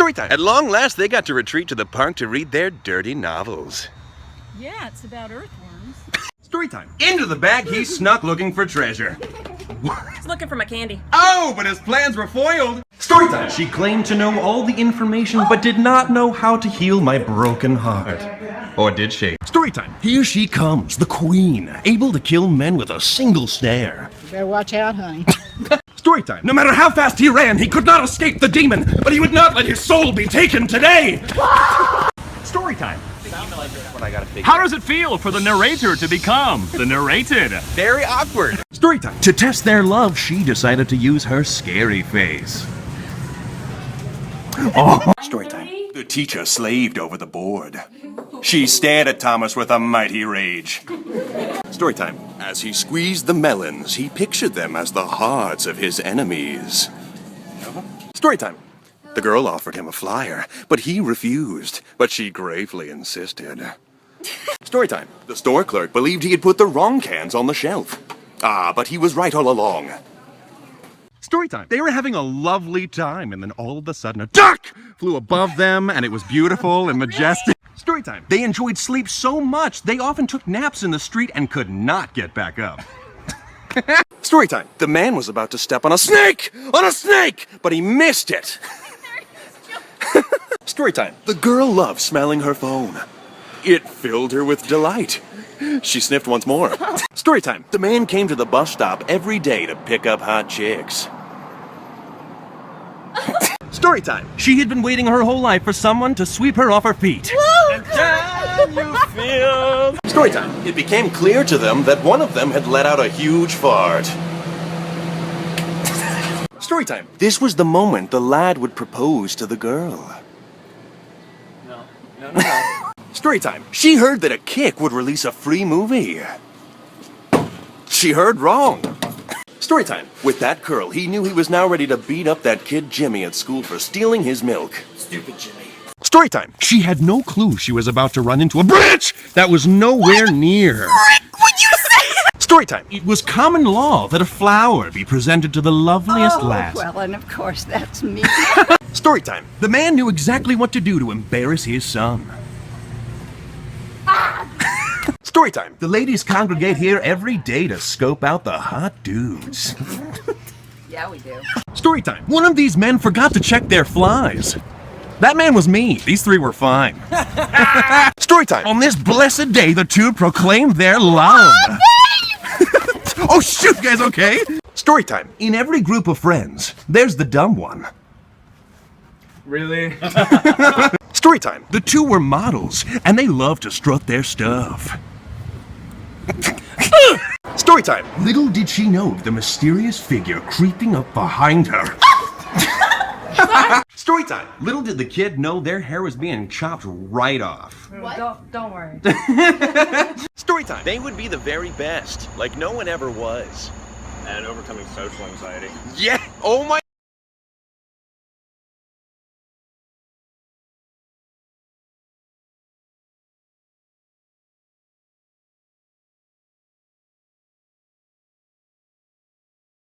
Storytime. At long last, they got to retreat to the park to read their dirty novels. Yeah, it's about earthworms. Storytime. Into the bag he snuck looking for treasure. He's looking for my candy. Oh, but his plans were foiled. Storytime. She claimed to know all the information, but did not know how to heal my broken heart. Or did she? Storytime. Here she comes, the queen, able to kill men with a single stare. You better watch out, honey. Storytime. No matter how fast he ran, he could not escape the demon, but he would not let his soul be taken today. Storytime. How does it feel for the narrator to become the narrated? Very awkward. Storytime. To test their love, she decided to use her scary face. Oh. Storytime. The teacher slaved over the board. She stared at Thomas with a mighty rage. Storytime. As he squeezed the melons, he pictured them as the hearts of his enemies. Storytime. The girl offered him a flyer, but he refused, but she gravely insisted. Storytime. The store clerk believed he had put the wrong cans on the shelf. Ah, but he was right all along. Storytime. They were having a lovely time, and then all of a sudden a duck flew above them, and it was beautiful and majestic. Storytime. They enjoyed sleep so much, they often took naps in the street and could not get back up. Storytime. The man was about to step on a snake! On a snake! But he missed it. Storytime. The girl loved smelling her phone. It filled her with delight. She sniffed once more. Storytime. The man came to the bus stop every day to pick up hot chicks. Storytime. She had been waiting her whole life for someone to sweep her off her feet. And then you feel... Storytime. It became clear to them that one of them had let out a huge fart. Storytime. This was the moment the lad would propose to the girl. No. Storytime. She heard that a kick would release a free movie. She heard wrong. Storytime. With that curl, he knew he was now ready to beat up that kid Jimmy at school for stealing his milk. Stupid Jimmy. Storytime. She had no clue she was about to run into a branch that was nowhere near her. What'd you say? Storytime. It was common law that a flower be presented to the loveliest lass. Well, and of course that's me. Storytime. The man knew exactly what to do to embarrass his son. Storytime. The ladies congregate here every day to scope out the hot dudes. Yeah, we do. Storytime. One of these men forgot to check their flies. That man was me. These three were fine. Storytime. On this blessed day, the two proclaimed their love. Oh, shoot, you guys okay? Storytime. In every group of friends, there's the dumb one. Really? Storytime. The two were models, and they loved to strut their stuff. Storytime. Little did she know the mysterious figure creeping up behind her. Storytime. Little did the kid know their hair was being chopped right off. What? Don't worry. Storytime. They would be the very best, like no one ever was. And overcoming social anxiety. Yeah. Oh my